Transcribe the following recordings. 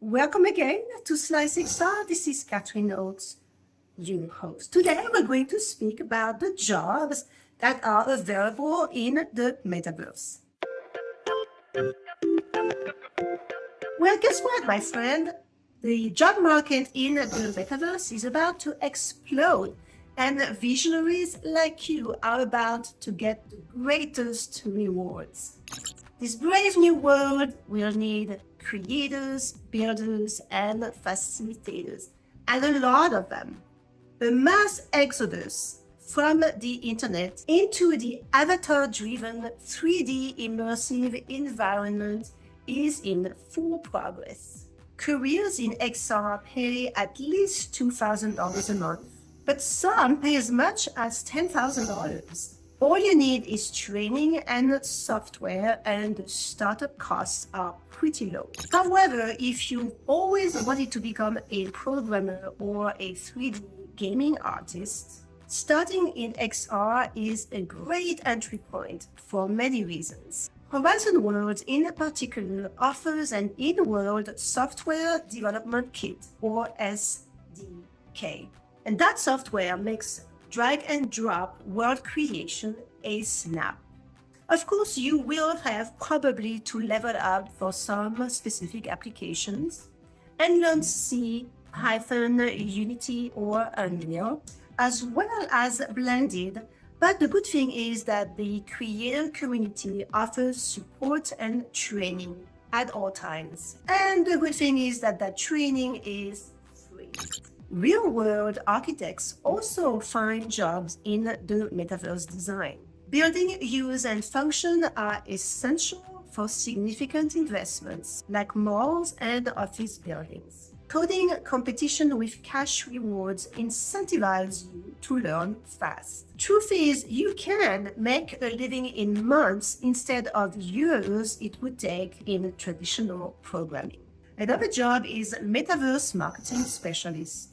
Welcome again to Sliice. This is Catherine Oates, your host. Today we're going to speak about the jobs that are available in the Metaverse. Well, guess what, my friend? The job market in the Metaverse is about to explode, and visionaries like you are about to get the greatest rewards. This brave new world will need creators, builders, and facilitators, and a lot of them. A mass exodus from the internet into the avatar-driven 3D immersive environment is in full progress. Careers in XR pay at least $2,000 a month, but some pay as much as $10,000. All you need is training and software, and the startup costs are pretty low. However, if you've always wanted to become a programmer or a 3D gaming artist, starting in XR is a great entry point for many reasons. Horizon Worlds in particular offers an in-world software development kit, or SDK. And that software makes drag and drop world creation a snap. Of course, you will have probably to level up for some specific applications and learn C, Python, Unity, or Unreal, as well as Blended. But the good thing is that the creator community offers support and training at all times. And the good thing is that that training is free. Real-world architects also find jobs in the metaverse design. Building, use, and function are essential for significant investments like malls and office buildings. Coding competition with cash rewards incentivize you to learn fast. Truth is, you can make a living in months instead of years it would take in traditional programming. Another job is metaverse marketing specialist.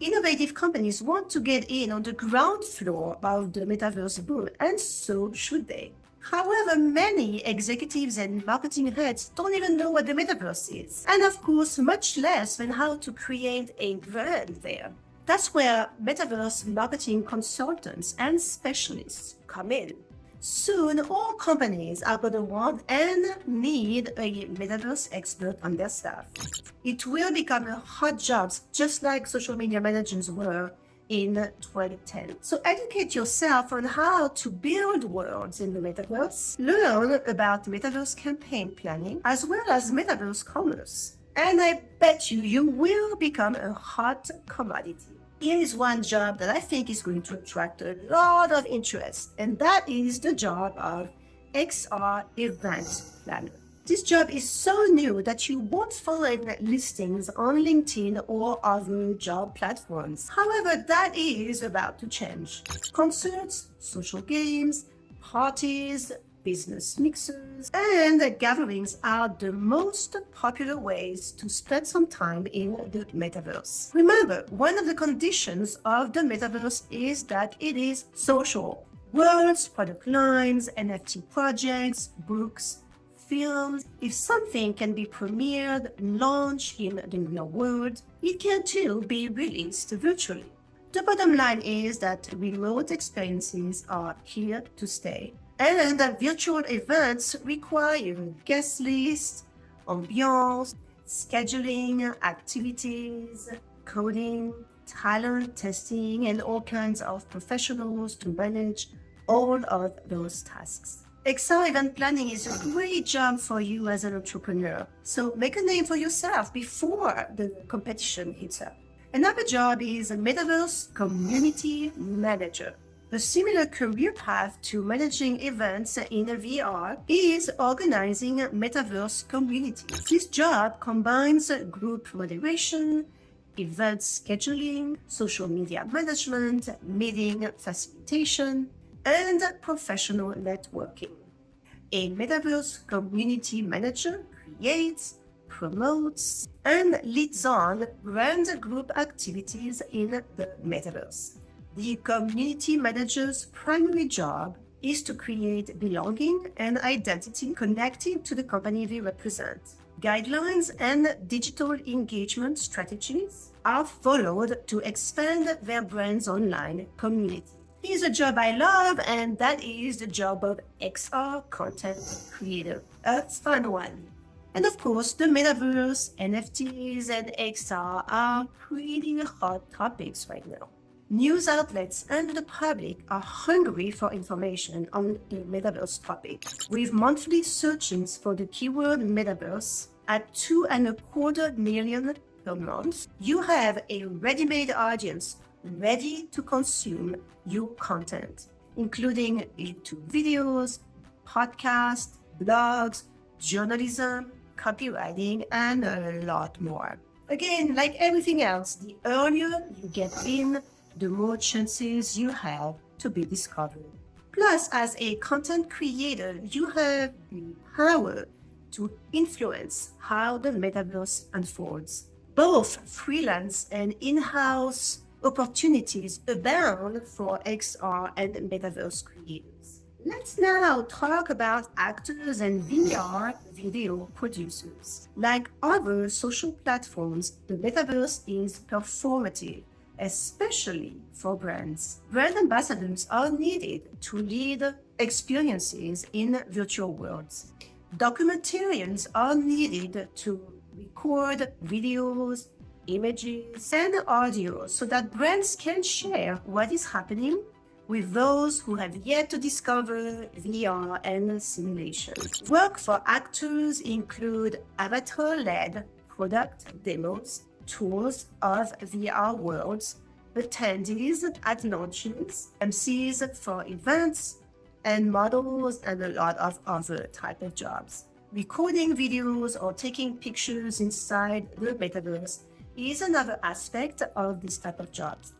Innovative companies want to get in on the ground floor of the metaverse boom, and so should they. However, many executives and marketing heads don't even know what the metaverse is, and of course, much less than how to create a brand there. That's where metaverse marketing consultants and specialists come in. Soon, all companies are going to want and need a metaverse expert on their staff. It will become a hot job, just like social media managers were in 2010. So educate yourself on how to build worlds in the metaverse, learn about metaverse campaign planning, as well as metaverse commerce. And I bet you will become a hot commodity. Here is one job that I think is going to attract a lot of interest, and that is the job of XR event planner. This job is so new that you won't find listings on LinkedIn or other job platforms. However, that is about to change. Concerts, social games, parties, business mixers, and gatherings are the most popular ways to spend some time in the metaverse. Remember, one of the conditions of the metaverse is that it is social. Worlds, product lines, NFT projects, books, films. If something can be premiered and launched in the real world, it can too be released virtually. The bottom line is that remote experiences are here to stay, and that virtual events require guest lists, ambiance, scheduling, activities, coding, talent testing, and all kinds of professionals to manage all of those tasks. XR event planning is a great job for you as an entrepreneur, so make a name for yourself before the competition hits up. Another job is a metaverse community manager. A similar career path to managing events in VR is organizing metaverse communities. This job combines group moderation, event scheduling, social media management, meeting facilitation, and professional networking. A metaverse community manager creates, promotes, and leads on brand group activities in the metaverse. The community manager's primary job is to create belonging and identity connected to the company they represent. Guidelines and digital engagement strategies are followed to expand their brand's online community. Here's a job I love, and that is the job of XR content creator. A fun one. And of course, the metaverse, NFTs, and XR are pretty hot topics right now. News outlets and the public are hungry for information on the metaverse topic, with monthly searches for the keyword metaverse at 2.25 million per month. You have a ready-made audience ready to consume your content, including YouTube videos, podcasts, blogs, journalism, copywriting, and a lot more. Again, like everything else, the earlier you get in, the more chances you have to be discovered. Plus, as a content creator, you have the power to influence how the metaverse unfolds. Both freelance and in-house opportunities abound for XR and metaverse creators. Let's now talk about actors and VR video producers. Like other social platforms, the metaverse is performative, especially for brands. Brand ambassadors are needed to lead experiences in virtual worlds. Documentarians are needed to record videos, images, and audio so that brands can share what is happening with those who have yet to discover VR and simulation. Work for actors include avatar-led product demos, tours of VR worlds, attendees at launches, MCs for events, and models, and a lot of other type of jobs. Recording videos or taking pictures inside the metaverse is another aspect of this type of jobs.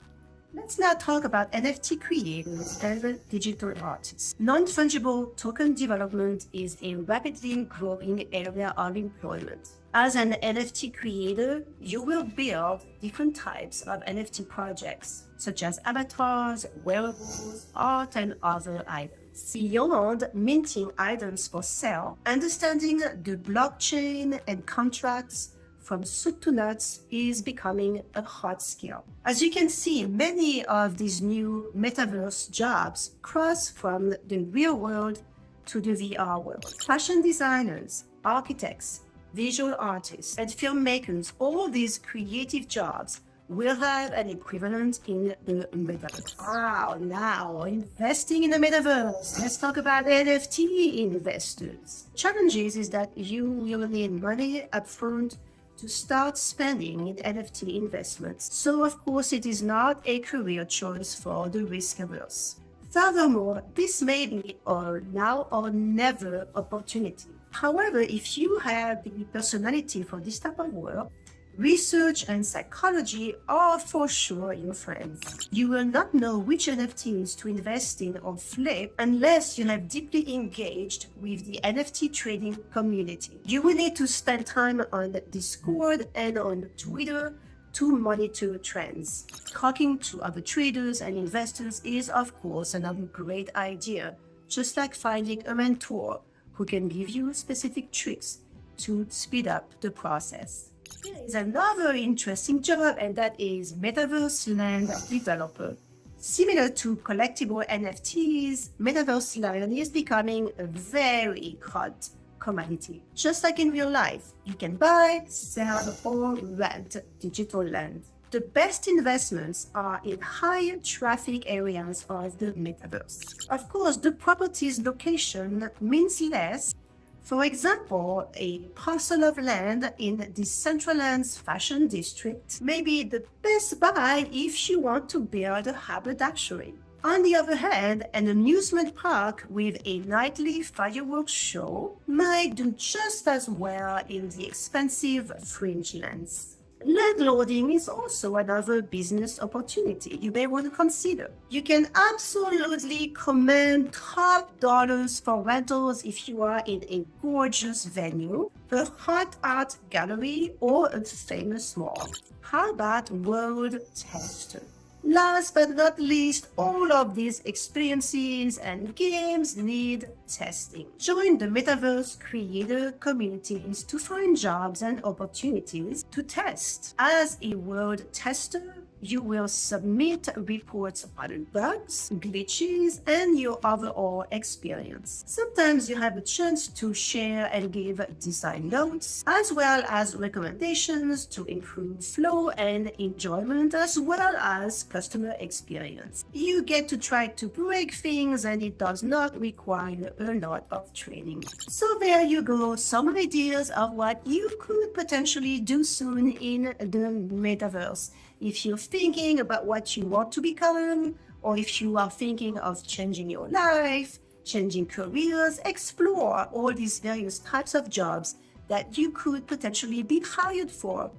Let's now talk about NFT creators and digital artists. Non-fungible token development is a rapidly growing area of employment. As an NFT creator, you will build different types of NFT projects, such as avatars, wearables, art, and other items. Beyond minting items for sale, understanding the blockchain and contracts from soup to nuts is becoming a hot skill. As you can see, many of these new metaverse jobs cross from the real world to the VR world. Fashion designers, architects, visual artists, and filmmakers, all these creative jobs will have an equivalent in the metaverse. Wow, now investing in the metaverse. Let's talk about NFT investors. Challenges is that you will need money upfront to start spending in NFT investments. So of course it is not a career choice for the risk averse. Furthermore, this may be a now or never opportunity. However, if you have the personality for this type of work, research and psychology are for sure your friends. You will not know which NFTs to invest in or flip unless you have deeply engaged with the NFT trading community. You will need to spend time on Discord and on Twitter to monitor trends. Talking to other traders and investors is, of course, another great idea, just like finding a mentor who can give you specific tricks to speed up the process. There is another interesting job, and that is Metaverse land developer. Similar to collectible NFTs, Metaverse land is becoming a very hot commodity. Just like in real life, you can buy, sell, or rent digital land. The best investments are in high traffic areas of the metaverse. Of course, the property's location means less. For example, a parcel of land in the Decentraland's fashion district may be the best buy if you want to build a haberdashery. On the other hand, an amusement park with a nightly fireworks show might do just as well in the expensive fringe lands. Landlording is also another business opportunity you may want to consider. You can absolutely command top dollars for rentals if you are in a gorgeous venue, a hot art gallery, or a famous mall. How about world tester? Last but not least, all of these experiences and games need testing. Join the Metaverse creator communities to find jobs and opportunities to test. As a world tester, you will submit reports on bugs, glitches, and your overall experience. Sometimes you have a chance to share and give design notes, as well as recommendations to improve flow and enjoyment, as well as customer experience. You get to try to break things, and it does not require a lot of training. So there you go, some ideas of what you could potentially do soon in the Metaverse. If you're thinking about what you want to become, or if you are thinking of changing your life, changing careers, explore all these various types of jobs that you could potentially be hired for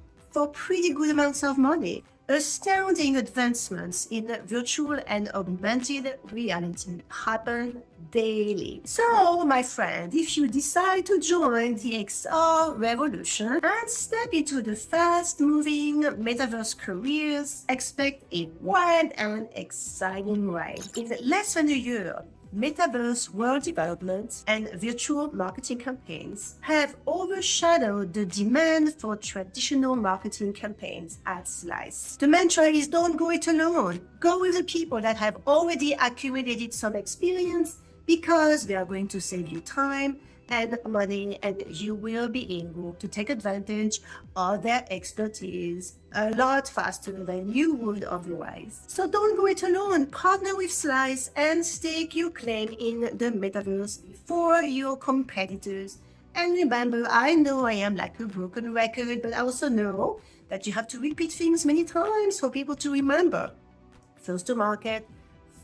pretty good amounts of money. Astounding advancements in virtual and augmented reality happen daily. So, my friend, if you decide to join the XR revolution and step into the fast-moving metaverse careers, expect a wild and exciting ride. In less than a year, Metaverse world development and virtual marketing campaigns have overshadowed the demand for traditional marketing campaigns at Sliice. The mantra is don't go it alone. Go with the people that have already accumulated some experience, because they are going to save you time and money, and you will be able to take advantage of their expertise a lot faster than you would otherwise. So don't go it alone. Partner with Sliice and stake your claim in the Metaverse before your competitors. And remember, I know I am like a broken record, but I also know that you have to repeat things many times for people to remember. First to market,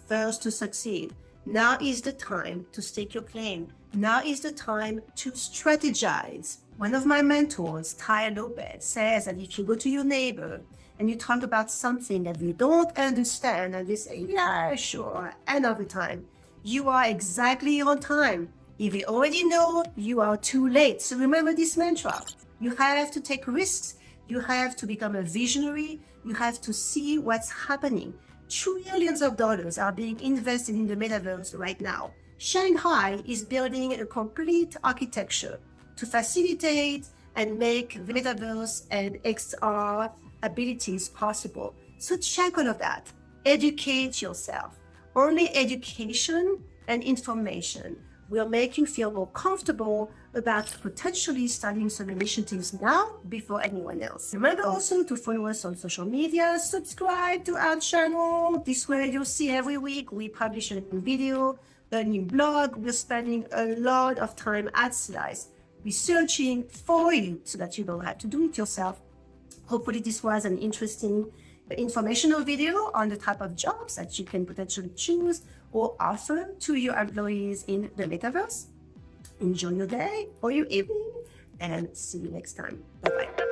first to succeed. Now is the time to stake your claim. Now is the time to strategize. One of my mentors, Ty Lopez, says that if you go to your neighbor and you talk about something that you don't understand and they say, yeah, sure, end of the time, you are exactly on time. If you already know, you are too late. So remember this mantra. You have to take risks. You have to become a visionary. You have to see what's happening. Trillions of dollars are being invested in the metaverse right now. Shanghai is building a complete architecture to facilitate and make the metaverse and XR abilities possible. So check all of that. Educate yourself. Only education and information will make you feel more comfortable about potentially starting some initiatives now before anyone else. Remember also to follow us on social media, subscribe to our channel. This way you'll see every week we publish a new video, a new blog. We're spending a lot of time at Sliice researching for you so that you don't have to do it yourself. Hopefully this was an interesting informational video on the type of jobs that you can potentially choose or offer to your employees in the metaverse. Enjoy your day or your evening, and see you next time. Bye-bye.